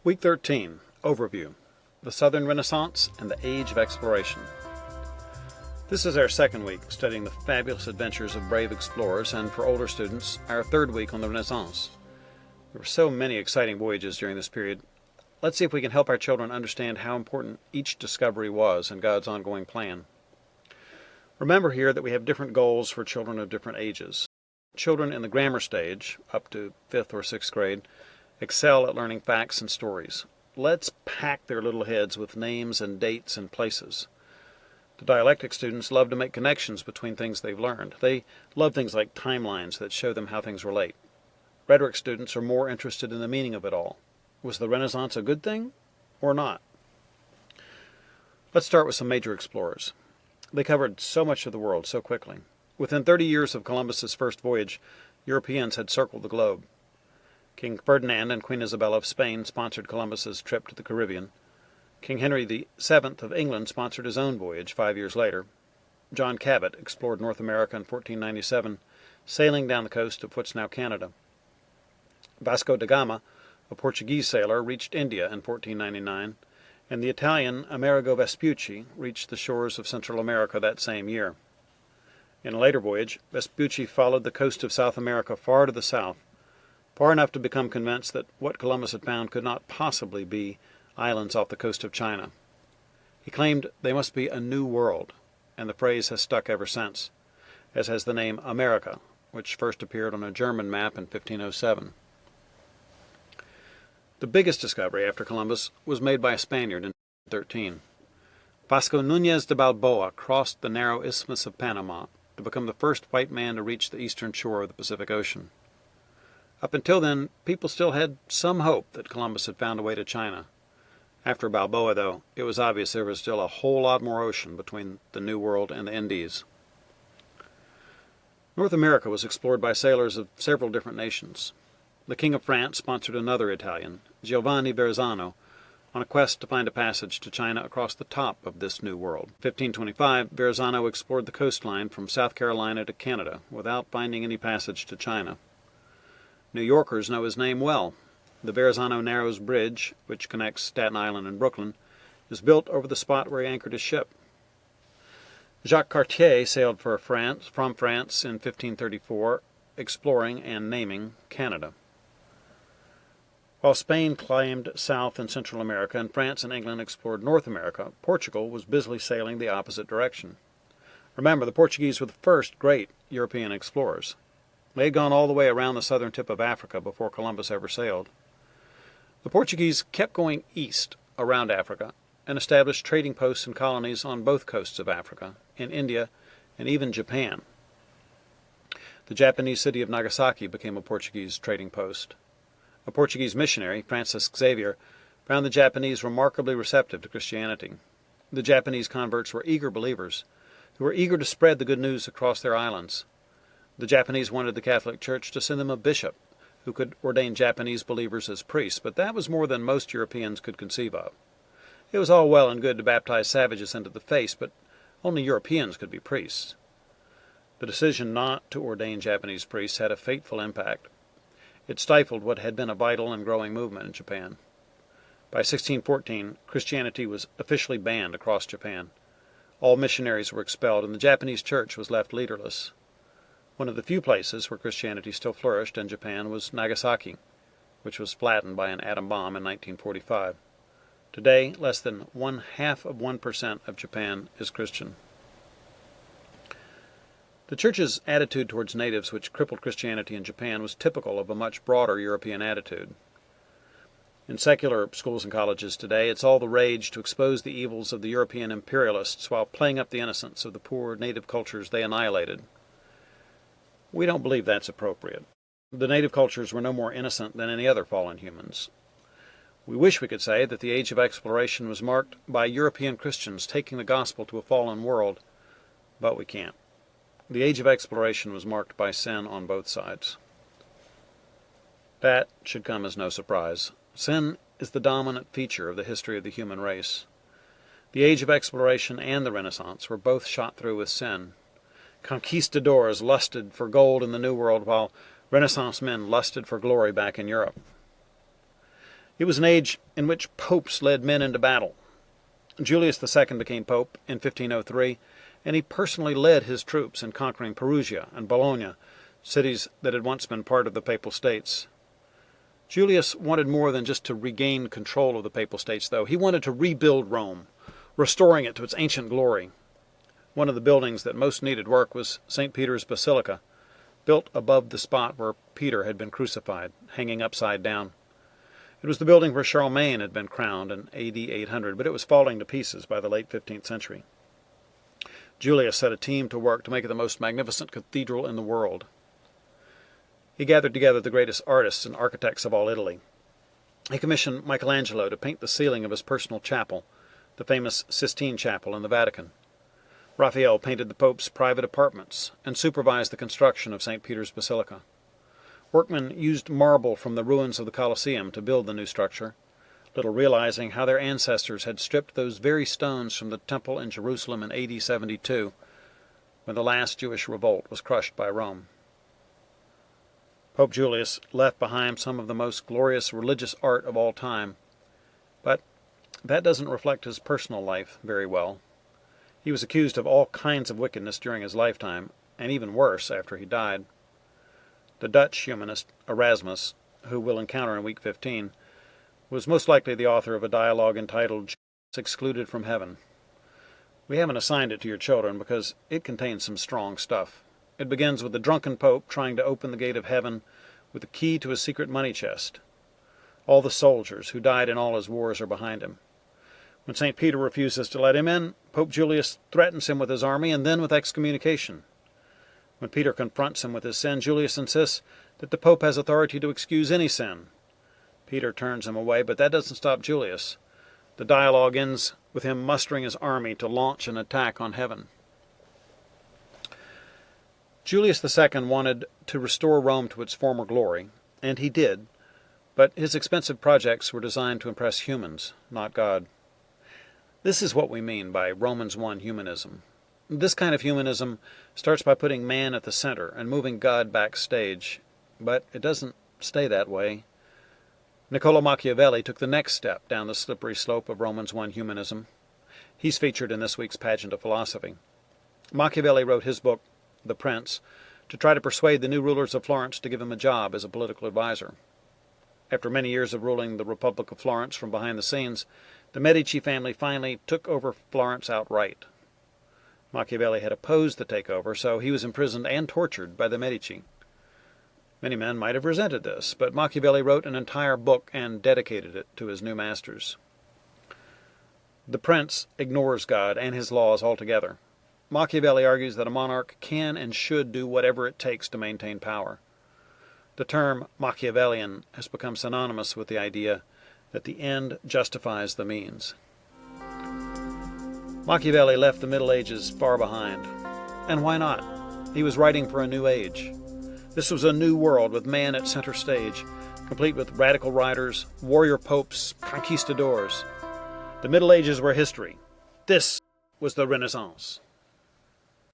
Week 13, Overview, the Southern Renaissance and the Age of Exploration. This is our second week studying the fabulous adventures of brave explorers, and for older students, our third week on the Renaissance. There were so many exciting voyages during this period. Let's see if we can help our children understand how important each discovery was in God's ongoing plan. Remember here that we have different goals for children of different ages. Children in the grammar stage, up to 5th or 6th grade, excel at learning facts and stories. Let's pack their little heads with names and dates and places. The dialectic students love to make connections between things they've learned. They love things like timelines that show them how things relate. Rhetoric students are more interested in the meaning of it all. Was the Renaissance a good thing or not? Let's start with some major explorers. They covered so much of the world so quickly. Within 30 years of Columbus's first voyage, Europeans had circled the globe. King Ferdinand and Queen Isabella of Spain sponsored Columbus's trip to the Caribbean. King Henry VII of England sponsored his own voyage 5 years later. John Cabot explored North America in 1497, sailing down the coast of what's now Canada. Vasco da Gama, a Portuguese sailor, reached India in 1499, and the Italian Amerigo Vespucci reached the shores of Central America that same year. In a later voyage, Vespucci followed the coast of South America far to the south, far enough to become convinced that what Columbus had found could not possibly be islands off the coast of China. He claimed they must be a new world, and the phrase has stuck ever since, as has the name America, which first appeared on a German map in 1507. The biggest discovery after Columbus was made by a Spaniard in 1513. Vasco Núñez de Balboa crossed the narrow Isthmus of Panama to become the first white man to reach the eastern shore of the Pacific Ocean. Up until then, people still had some hope that Columbus had found a way to China. After Balboa, though, it was obvious there was still a whole lot more ocean between the New World and the Indies. North America was explored by sailors of several different nations. The King of France sponsored another Italian, Giovanni Verrazzano, on a quest to find a passage to China across the top of this new world. In 1525, Verrazzano explored the coastline from South Carolina to Canada without finding any passage to China. New Yorkers know his name well. The Verrazzano Narrows Bridge, which connects Staten Island and Brooklyn, is built over the spot where he anchored his ship. Jacques Cartier sailed from France in 1534, exploring and naming Canada. While Spain claimed South and Central America and France and England explored North America, Portugal was busily sailing the opposite direction. Remember, the Portuguese were the first great European explorers. They had gone all the way around the southern tip of Africa before Columbus ever sailed. The Portuguese kept going east around Africa and established trading posts and colonies on both coasts of Africa, in India, and even Japan. The Japanese city of Nagasaki became a Portuguese trading post. A Portuguese missionary, Francis Xavier, found the Japanese remarkably receptive to Christianity. The Japanese converts were eager believers who were eager to spread the good news across their islands. The Japanese wanted the Catholic Church to send them a bishop who could ordain Japanese believers as priests, but that was more than most Europeans could conceive of. It was all well and good to baptize savages into the faith, but only Europeans could be priests. The decision not to ordain Japanese priests had a fateful impact. It stifled what had been a vital and growing movement in Japan. By 1614, Christianity was officially banned across Japan. All missionaries were expelled, and the Japanese church was left leaderless. One of the few places where Christianity still flourished in Japan was Nagasaki, which was flattened by an atom bomb in 1945. Today, less than 0.5% of Japan is Christian. The church's attitude towards natives, which crippled Christianity in Japan, was typical of a much broader European attitude. In secular schools and colleges today, it's all the rage to expose the evils of the European imperialists while playing up the innocence of the poor native cultures they annihilated. We don't believe that's appropriate. The native cultures were no more innocent than any other fallen humans. We wish we could say that the age of exploration was marked by European Christians taking the gospel to a fallen world, but we can't. The age of exploration was marked by sin on both sides. That should come as no surprise. Sin is the dominant feature of the history of the human race. The age of exploration and the Renaissance were both shot through with sin. Conquistadors lusted for gold in the New World, while Renaissance men lusted for glory back in Europe. It was an age in which popes led men into battle. Julius II became pope in 1503, and he personally led his troops in conquering Perugia and Bologna, cities that had once been part of the Papal States. Julius wanted more than just to regain control of the Papal States, though. He wanted to rebuild Rome, restoring it to its ancient glory. One of the buildings that most needed work was St. Peter's Basilica, built above the spot where Peter had been crucified, hanging upside down. It was the building where Charlemagne had been crowned in AD 800, but it was falling to pieces by the late 15th century. Julius set a team to work to make it the most magnificent cathedral in the world. He gathered together the greatest artists and architects of all Italy. He commissioned Michelangelo to paint the ceiling of his personal chapel, the famous Sistine Chapel in the Vatican. Raphael painted the Pope's private apartments and supervised the construction of St. Peter's Basilica. Workmen used marble from the ruins of the Colosseum to build the new structure, little realizing how their ancestors had stripped those very stones from the temple in Jerusalem in AD 72, when the last Jewish revolt was crushed by Rome. Pope Julius left behind some of the most glorious religious art of all time, but that doesn't reflect his personal life very well. He was accused of all kinds of wickedness during his lifetime, and even worse after he died. The Dutch humanist Erasmus, who we'll encounter in week 15, was most likely the author of a dialogue entitled "Jesus Excluded from Heaven." We haven't assigned it to your children because it contains some strong stuff. It begins with the drunken pope trying to open the gate of heaven with the key to a secret money chest. All the soldiers who died in all his wars are behind him. When St. Peter refuses to let him in, Pope Julius threatens him with his army and then with excommunication. When Peter confronts him with his sin, Julius insists that the Pope has authority to excuse any sin. Peter turns him away, but that doesn't stop Julius. The dialogue ends with him mustering his army to launch an attack on heaven. Julius II wanted to restore Rome to its former glory, and he did, but his expensive projects were designed to impress humans, not God. This is what we mean by Romans 1 humanism. This kind of humanism starts by putting man at the center and moving God backstage, but it doesn't stay that way. Niccolò Machiavelli took the next step down the slippery slope of Romans 1 humanism. He's featured in this week's Pageant of Philosophy. Machiavelli wrote his book, The Prince, to try to persuade the new rulers of Florence to give him a job as a political advisor. After many years of ruling the Republic of Florence from behind the scenes, the Medici family finally took over Florence outright. Machiavelli had opposed the takeover, so he was imprisoned and tortured by the Medici. Many men might have resented this, but Machiavelli wrote an entire book and dedicated it to his new masters. The Prince ignores God and his laws altogether. Machiavelli argues that a monarch can and should do whatever it takes to maintain power. The term Machiavellian has become synonymous with the idea that the end justifies the means. Machiavelli left the Middle Ages far behind. And why not? He was writing for a new age. This was a new world with man at center stage, complete with radical writers, warrior popes, conquistadors. The Middle Ages were history. This was the Renaissance.